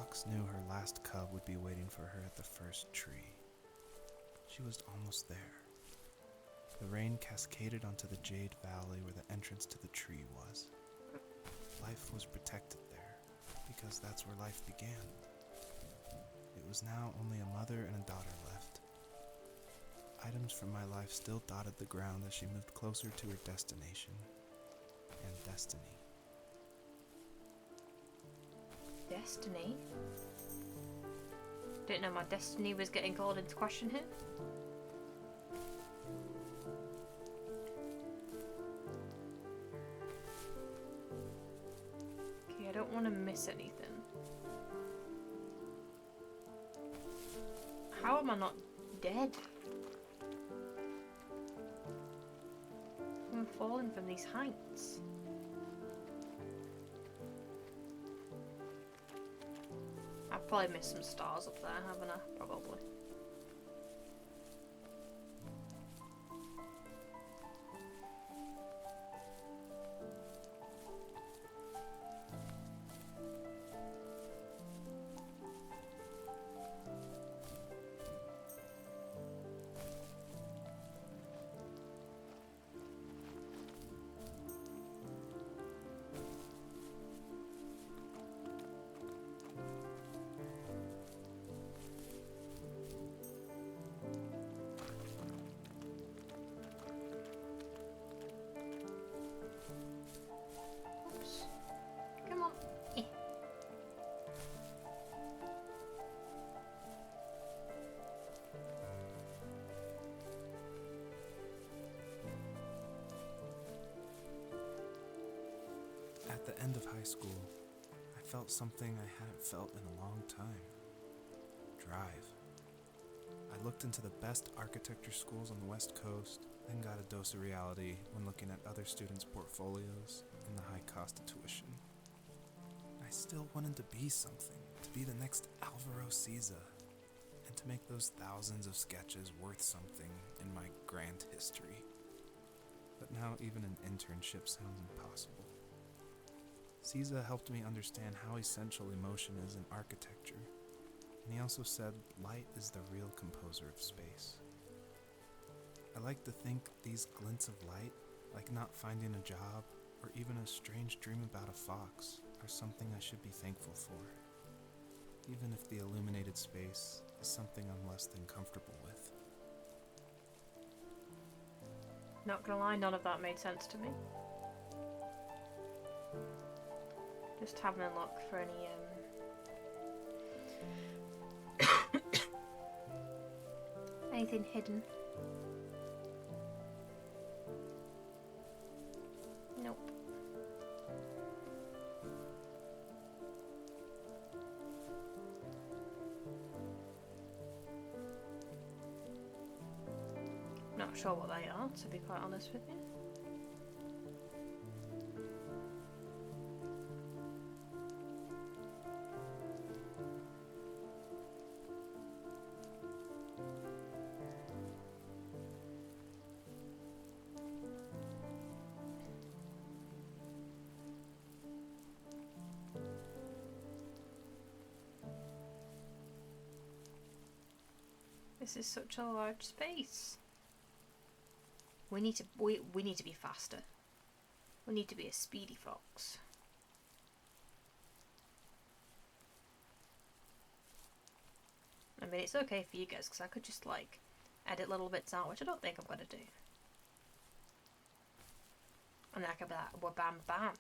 fox knew her last cub would be waiting for her at the first tree. She was almost there. The rain cascaded onto the Jade Valley where the entrance to the tree was. Life was protected there, because that's where life began. It was now only a mother and a daughter left. Items from my life still dotted the ground as she moved closer to her destination and destiny. Destiny? Didn't know my destiny was getting called into question here. Okay, I don't want to miss anything. How am I not dead? I'm falling from these heights. I've probably missed some stars up there, haven't I? Probably. At the end of high school, I felt something I hadn't felt in a long time. Drive. I looked into the best architecture schools on the West Coast, then got a dose of reality when looking at other students' portfolios and the high cost of tuition. I still wanted to be something, to be the next Alvaro Siza, and to make those thousands of sketches worth something in my grand history. But now even an internship sounds impossible. Siza helped me understand how essential emotion is in architecture, and he also said light is the real composer of space. I like to think these glints of light, like not finding a job or even a strange dream about a fox, are something I should be thankful for, even if the illuminated space is something I'm less than comfortable with. Not gonna lie, none of that made sense to me. Just having a look for any anything hidden. Nope. Not sure what they are, to be quite honest with you. This is such a large space. We need to be faster. We need to be a speedy fox. I mean, it's okay for you guys because I could just like edit little bits out, which I don't think I'm gonna do. And then I could be like, well, bam, bam,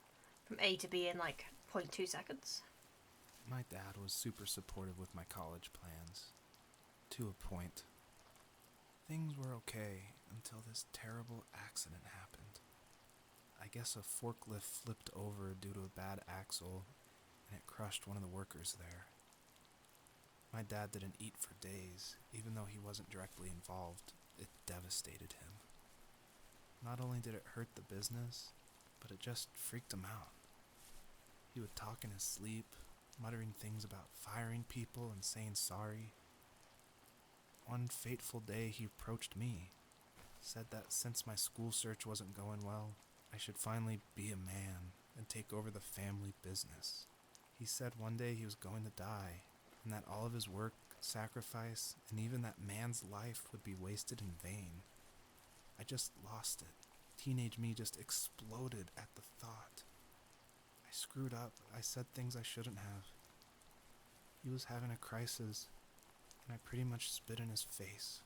from A to B in like 0.2 seconds. My dad was super supportive with my college plans. To a point. Things were okay until this terrible accident happened. I guess a forklift flipped over due to a bad axle, and it crushed one of the workers there. My dad didn't eat for days, even though he wasn't directly involved. It devastated him. Not only did it hurt the business, but it just freaked him out. He would talk in his sleep, muttering things about firing people and saying sorry. One fateful day he approached me, said that since my school search wasn't going well, I should finally be a man and take over the family business. He said one day he was going to die, and that all of his work, sacrifice, and even that man's life would be wasted in vain. I just lost it. Teenage me just exploded at the thought. I screwed up. I said things I shouldn't have. He was having a crisis, and I pretty much spit in his face.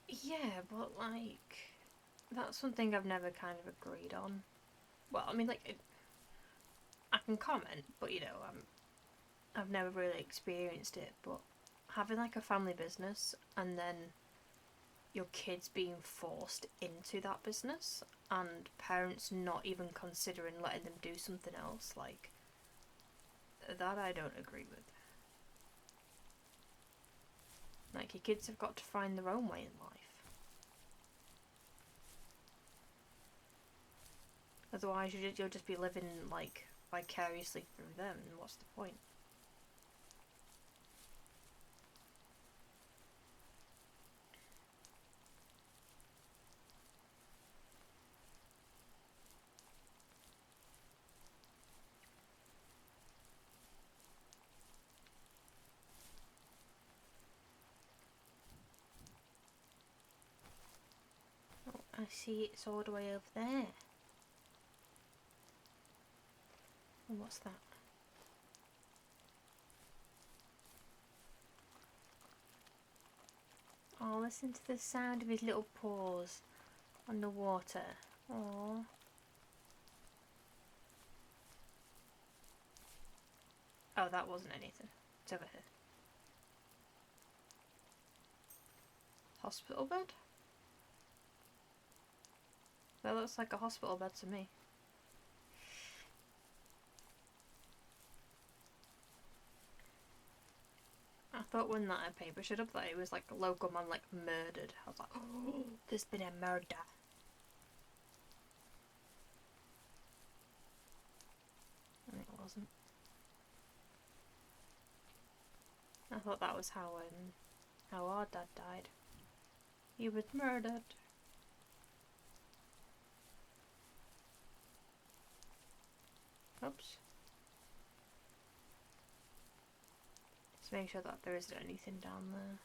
Yeah, but like, that's something I've never kind of agreed on. Well, I mean, like, I can comment, but you know, I've never really experienced it. But having like a family business and then your kids being forced into that business and parents not even considering letting them do something else, like, that I don't agree with. Like, your kids have got to find their own way in life. Otherwise, you'll just be living, like, vicariously through them, and what's the point? Oh, I see it's all the way over there. What's that? Oh, listen to the sound of his little paws on the water. Oh. Oh, that wasn't anything. It's over here. Hospital bed? That looks like a hospital bed to me. I thought when that paper showed up that it was like a local man like murdered. I was like, oh, there's been a murder. And it wasn't. I thought that was how our dad died. He was murdered. Oops. Let's make sure that there isn't anything down there.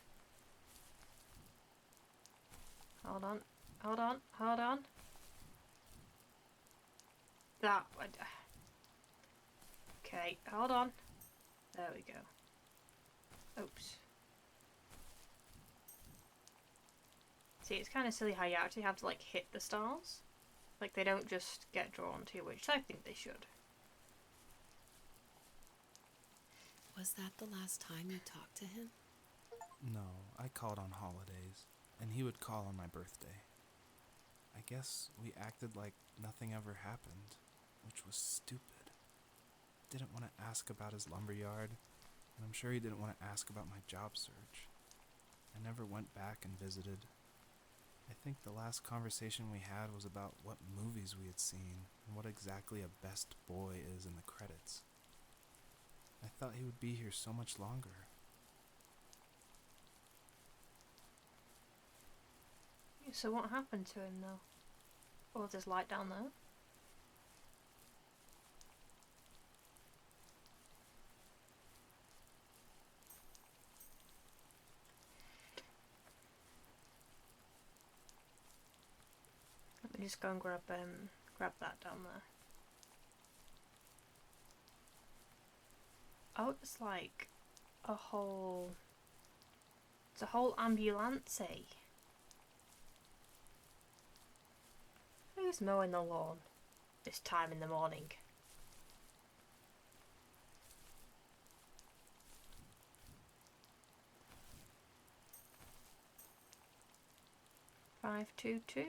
Hold on. Hold on. Hold on. That would... Okay, hold on. There we go. Oops. See, it's kind of silly how you actually have to, like, hit the stars. Like, they don't just get drawn to you, which I think they should. Was that the last time you talked to him? No, I called on holidays, and he would call on my birthday. I guess we acted like nothing ever happened, which was stupid. Didn't want to ask about his lumberyard, and I'm sure he didn't want to ask about my job search. I never went back and visited. I think the last conversation we had was about what movies we had seen and what exactly a best boy is in the credits. I thought he would be here so much longer. So what happened to him, though? Oh, there's light down there. Let me just go and grab that down there. Oh, it's like a whole... It's a whole ambulance. Who's mowing the lawn this time in the morning? "522.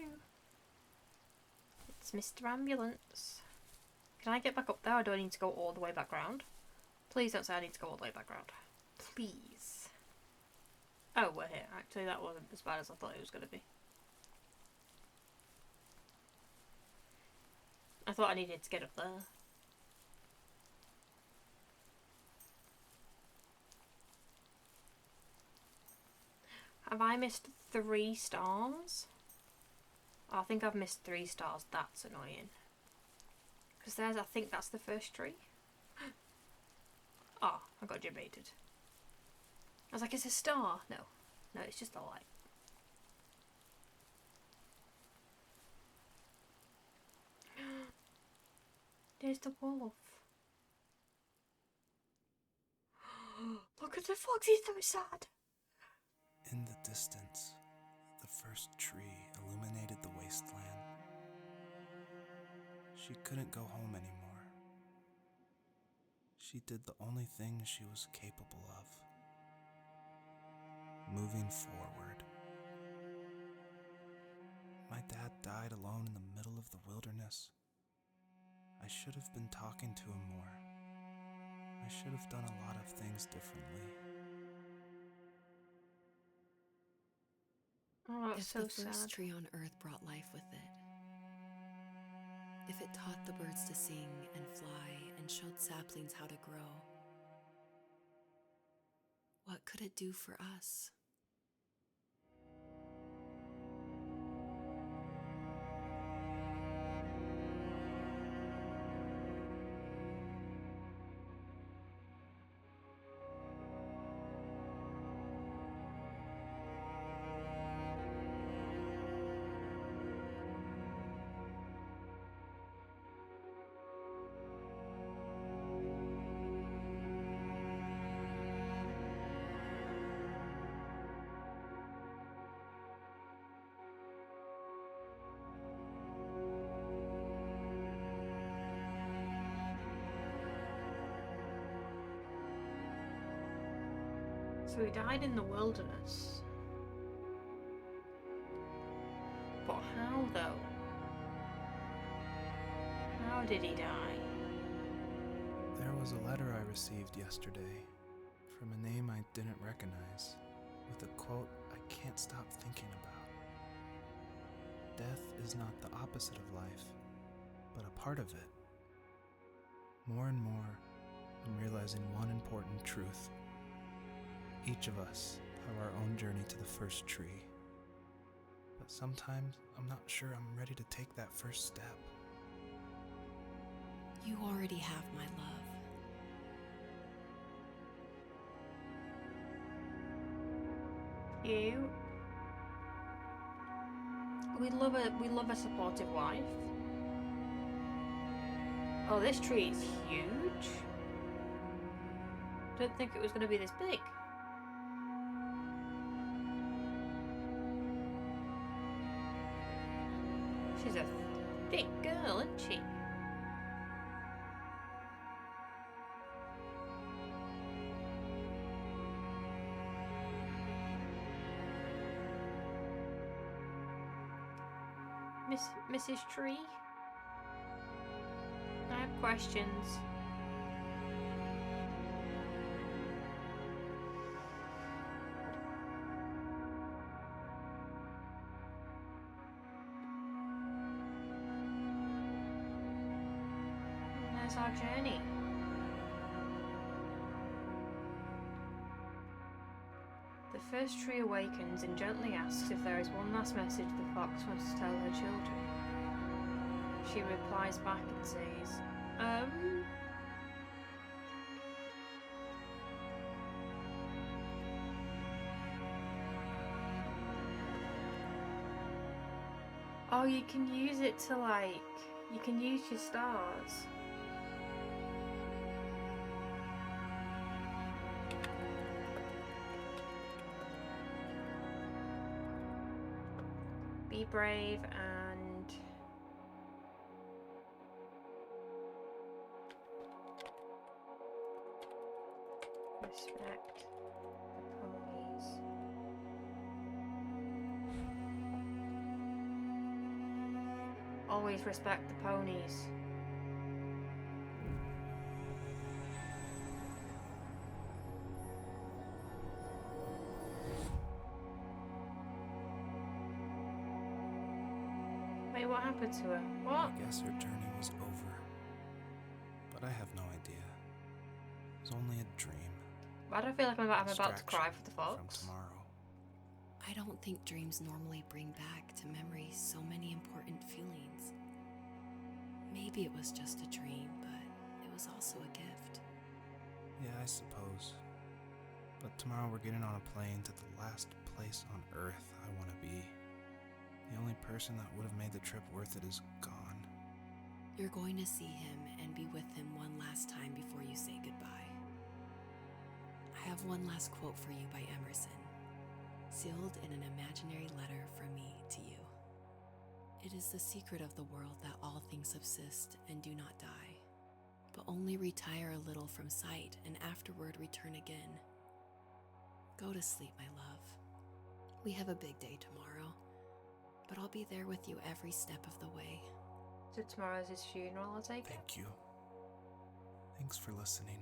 It's Mr. Ambulance. Can I get back up there, or do I need to go all the way back round? Please don't say I need to go all the way back round. Please. Oh, we're here. Actually, that wasn't as bad as I thought it was going to be. I thought I needed to get up there. Have I missed 3 stars? Oh, I think I've missed 3 stars. That's annoying. Because there's, I think that's the first tree. Oh, I got debated. I was like, it's a star. No. No, it's just a light. There's the wolf. Look at the fox, he's so sad. In the distance, the first tree illuminated the wasteland. She couldn't go home anymore. She did the only thing she was capable of. Moving forward. My dad died alone in the middle of the wilderness. I should have been talking to him more. I should have done a lot of things differently. Oh, that's If so the first sad. tree on earth brought life with it, if it taught the birds to sing and fly and showed saplings how to grow, what could it do for us? So he died in the wilderness. But how though? How did he die? There was a letter I received yesterday from a name I didn't recognize, with a quote I can't stop thinking about. Death is not the opposite of life, but a part of it. More and more, I'm realizing one important truth. Each of us have our own journey to the first tree. But sometimes I'm not sure I'm ready to take that first step. You already have my love. You. We love a supportive wife. Oh, this tree is huge. Didn't think it was going to be this big. She's a thick girl, isn't she? Mrs. Tree? I have questions. There's our journey. The first tree awakens and gently asks if there is one last message the fox wants to tell her children. She replies back and says, Oh, you can use it to you can use your stars. Be brave and respect the ponies. Always respect the ponies. Wait, what happened to her? What? I guess her journey was over. But I have no idea. It was only a dream. Why do I feel like I'm about to Distraction cry for the fox? from tomorrow. I don't think dreams normally bring back to memory so many important Maybe it was just a dream, but it was also a gift. Yeah, I suppose. But tomorrow we're getting on a plane to the last place on Earth I want to be. The only person that would have made the trip worth it is gone. You're going to see him and be with him one last time before you say goodbye. I have one last quote for you by Emerson, sealed in an imaginary letter from me to you. It is the secret of the world that all things subsist and do not die, but only retire a little from sight and afterward return again. Go to sleep, my love. We have a big day tomorrow, but I'll be there with you every step of the way. So tomorrow's his funeral, I take it? Thank you. Thanks for listening.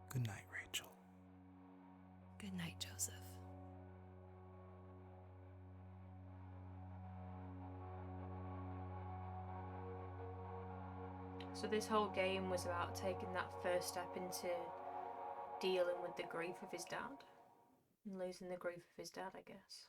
Good night, Rachel. Good night, Joseph. So this whole game was about taking that first step into dealing with the grief of his dad. And losing the grief of his dad, I guess.